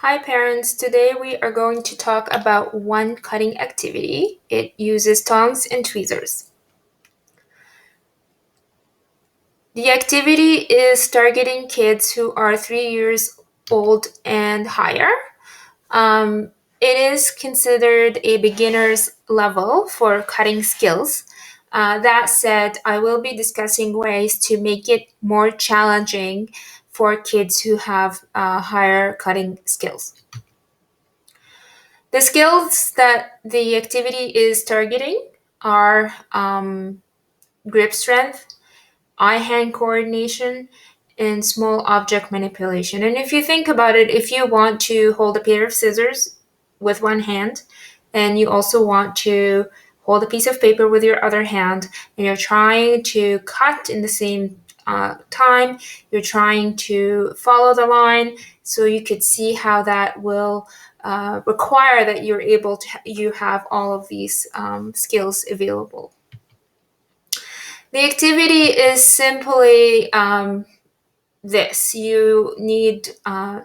Hi parents, today we are going to talk about one cutting activity. It uses tongs and tweezers. The activity is targeting kids who are 3 years old and higher. Um, it is considered a beginner's level for cutting skills. That said, I will be discussing ways to make it more challenging for kids who have higher cutting skills. The skills that the activity is targeting are grip strength, eye-hand coordination, and small object manipulation. And if you think about it, if you want to hold a pair of scissors with one hand, and you also want to hold a piece of paper with your other hand, and you're trying to cut in the same time, you're trying to follow the line, so you could see how that will require that you have all of these skills available. The activity is simply this. You need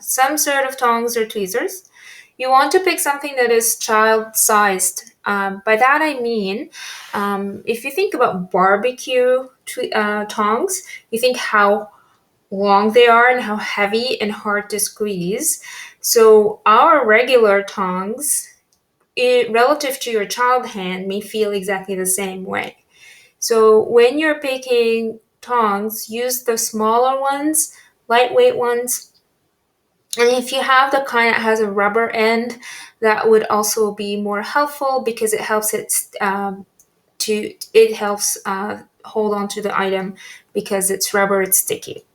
some sort of tongs or tweezers. You want to pick something that is child-sized. By that I mean, if you think about barbecue tongs, you think how long they are and how heavy and hard to squeeze. So our regular tongs, relative to your child hand, may feel exactly the same way. So when you're picking tongs, use the smaller ones, lightweight ones. And if you have the kind that has a rubber end, that would also be more helpful because it helps hold on to the item because it's rubber, it's sticky.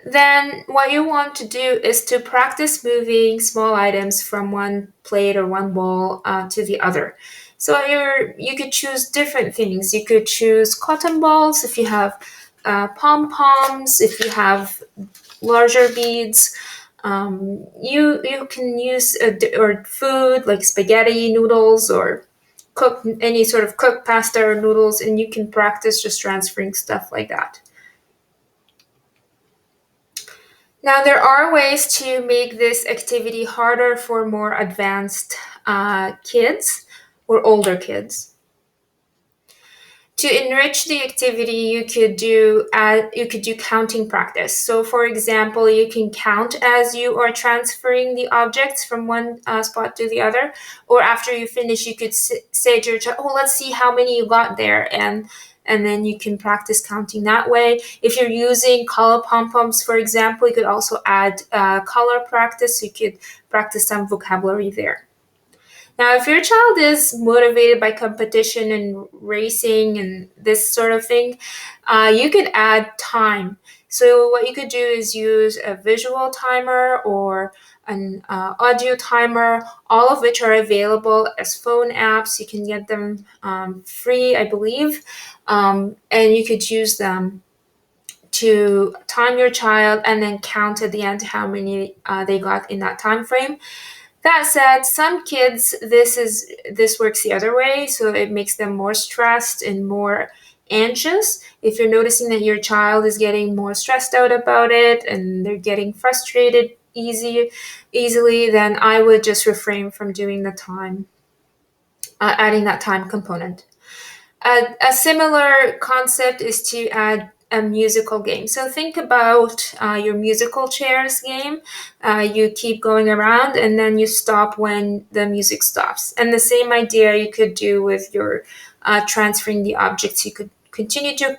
Then what you want to do is to practice moving small items from one plate or one bowl to the other. So you could choose different things. You could choose cotton balls if you have pom-poms, if you have larger beads. You can use or food like spaghetti noodles or cook any sort of cooked pasta or noodles, and you can practice just transferring stuff like that. Now, there are ways to make this activity harder for more advanced kids or older kids. To enrich the activity, you could do counting practice. So, for example, you can count as you are transferring the objects from one spot to the other, or after you finish, you could say to your child, "Oh, let's see how many you got there," and then you can practice counting that way. If you're using color pom-poms, for example, you could also add color practice. So you could practice some vocabulary there. Now, if your child is motivated by competition and racing and this sort of thing, you could add time. So, what you could do is use a visual timer or an audio timer, all of which are available as phone apps. You can get them free, I believe, and you could use them to time your child and then count at the end how many they got in that time frame. That said, some kids this works the other way, so it makes them more stressed and more anxious. If you're noticing that your child is getting more stressed out about it and they're getting frustrated easily, then I would just refrain from doing the time, adding that time component. A similar concept is to add a musical game. So think about your musical chairs game. You keep going around and then you stop when the music stops. And the same idea you could do with your transferring the objects. You could continue to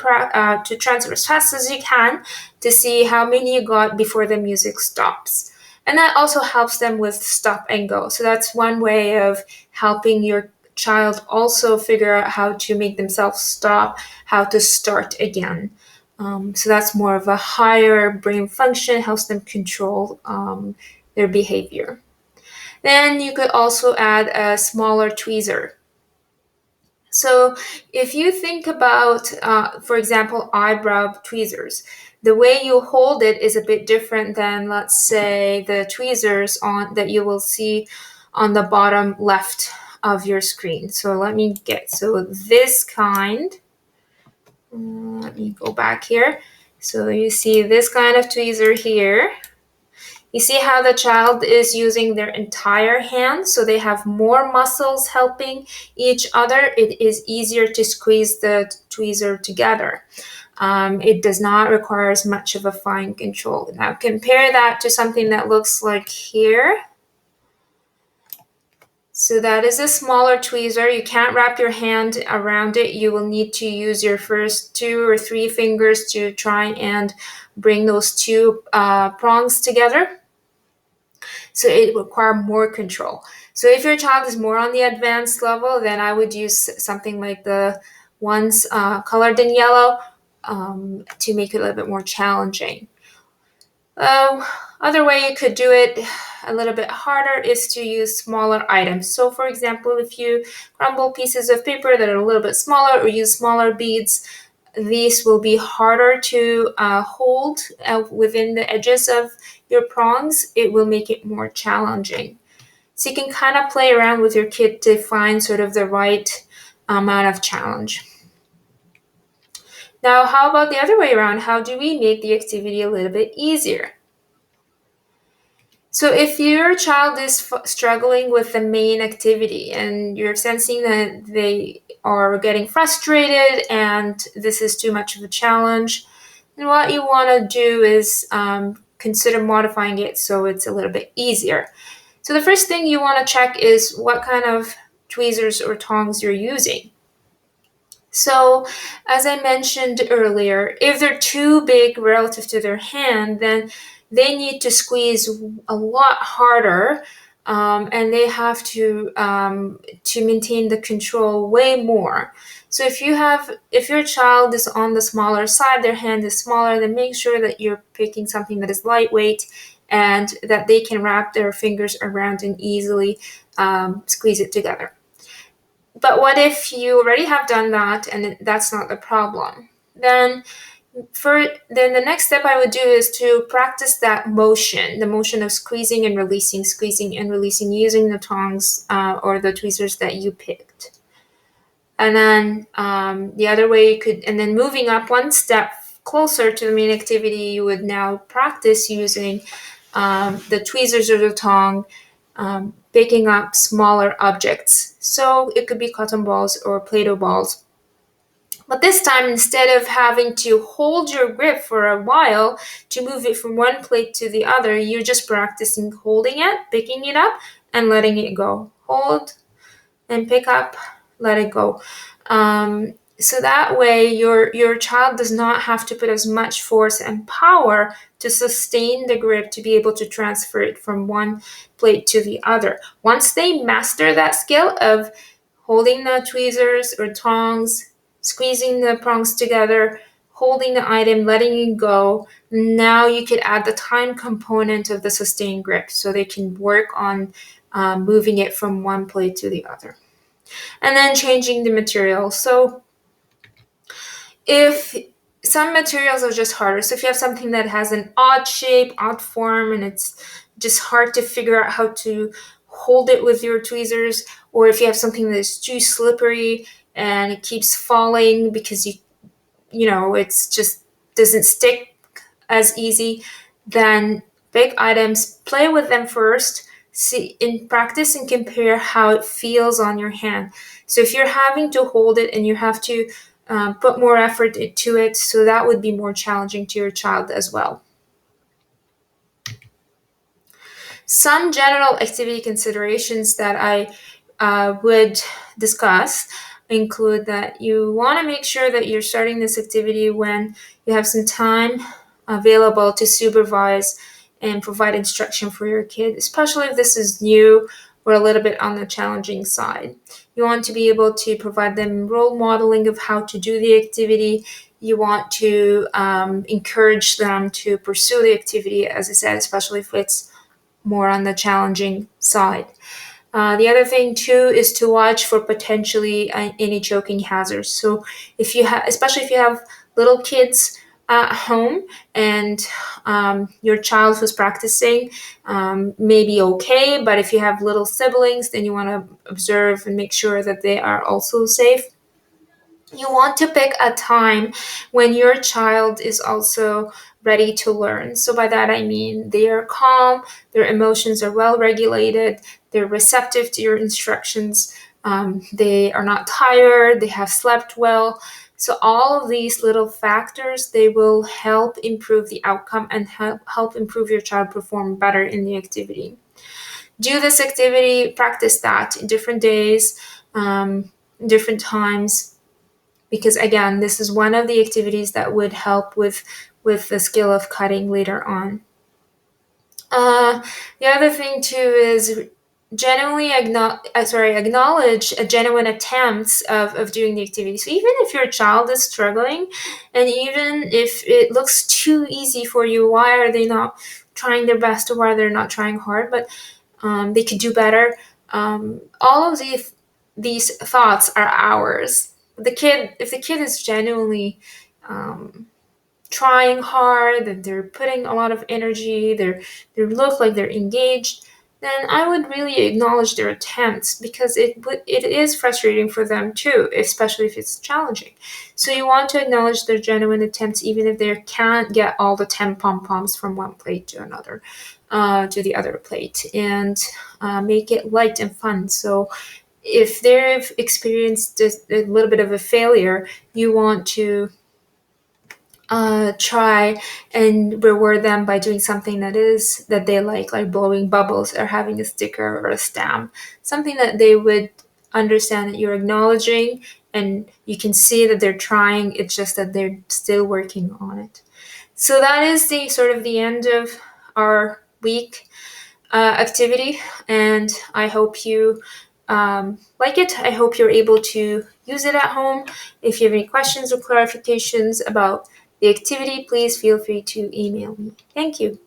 transfer as fast as you can to see how many you got before the music stops. And that also helps them with stop and go. So that's one way of helping your child also figure out how to make themselves stop, how to start again. So that's more of a higher brain function, helps them control their behavior. Then you could also add a smaller tweezer. So if you think about, for example, eyebrow tweezers, the way you hold it is a bit different than, let's say, the tweezers on that you will see on the bottom left of your screen. So this kind, let me go back here. So you see this kind of tweezer here. You see how the child is using their entire hand, so they have more muscles helping each other. It is easier to squeeze the tweezer together. It does not require as much of a fine control. Now compare that to something that looks like here. So that is a smaller tweezer. You can't wrap your hand around it. You will need to use your first 2 or 3 fingers to try and bring those two prongs together. So it requires more control. So if your child is more on the advanced level, then I would use something like the ones colored in yellow to make it a little bit more challenging. Other way you could do it a little bit harder is to use smaller items. So for example, if you crumble pieces of paper that are a little bit smaller or use smaller beads, these will be harder to hold within the edges of your prongs. It will make it more challenging. So you can kind of play around with your kid to find sort of the right amount of challenge. Now, how about the other way around? How do we make the activity a little bit easier? So if your child is struggling with the main activity and you're sensing that they are getting frustrated and this is too much of a challenge, then what you want to do is consider modifying it so it's a little bit easier. So the first thing you want to check is what kind of tweezers or tongs you're using. So, as I mentioned earlier, if they're too big relative to their hand, then they need to squeeze a lot harder, and they have to maintain the control way more. So if your child is on the smaller side, their hand is smaller, then make sure that you're picking something that is lightweight and that they can wrap their fingers around and easily squeeze it together. But what if you already have done that and that's not the problem? Then the next step I would do is to practice that motion, the motion of squeezing and releasing using the tongs or the tweezers that you picked. And then the other way you could, and then moving up one step closer to the main activity, you would now practice using the tweezers or the tong, picking up smaller objects. So it could be cotton balls or Play-Doh balls. But this time, instead of having to hold your grip for a while to move it from one plate to the other, you're just practicing holding it, picking it up, and letting it go. Hold and pick up, let it go. So that way your child does not have to put as much force and power to sustain the grip to be able to transfer it from one plate to the other. Once they master that skill of holding the tweezers or tongs, squeezing the prongs together, holding the item, letting it go, now you could add the time component of the sustained grip so they can work on moving it from one plate to the other. And then changing the material. So if some materials are just harder, so if you have something that has an odd shape, odd form, and it's just hard to figure out how to hold it with your tweezers, or if you have something that is too slippery and it keeps falling because it's just doesn't stick as easy, then big items, play with them first, see in practice and compare how it feels on your hand. So if you're having to hold it and you have to put more effort into it, so that would be more challenging to your child as well. Some general activity considerations that I would discuss include that you want to make sure that you're starting this activity when you have some time available to supervise and provide instruction for your kid, especially if this is new or a little bit on the challenging side. You want to be able to provide them role modeling of how to do the activity. You want to encourage them to pursue the activity, as I said, especially if it's more on the challenging side. The other thing too is to watch for potentially any choking hazards. So if you have, especially if you have little kids at home and your child who's practicing may be okay, but if you have little siblings, then you want to observe and make sure that they are also safe. You want to pick a time when your child is also ready to learn. So, by that I mean they are calm, their emotions are well regulated, they're receptive to your instructions, they are not tired, they have slept well. So, all of these little factors, they will help improve the outcome and help improve your child perform better in the activity. Do this activity, practice that in different days, different times, because again, this is one of the activities that would help with the skill of cutting later on. The other thing too is genuinely acknowledge a genuine attempts of doing the activity. So even if your child is struggling, and even if it looks too easy for you, why are they not trying their best, or why they're not trying hard? But they could do better. All of these thoughts are ours. If the kid is genuinely um, trying hard, that they're putting a lot of energy, they look like they're engaged, then I would really acknowledge their attempts, because it is frustrating for them too, especially if it's challenging. So you want to acknowledge their genuine attempts, even if they can't get all the 10 pom poms from one plate to another, to the other plate, and make it light and fun. So if they've experienced a little bit of a failure, you want to try and reward them by doing something that they like blowing bubbles or having a sticker or a stamp, something that they would understand that you're acknowledging, and you can see that they're trying. It's just that they're still working on it. So that is the sort of the end of our week activity, and I hope you like it. I hope you're able to use it at home. If you have any questions or clarifications about the activity, please feel free to email me. Thank you.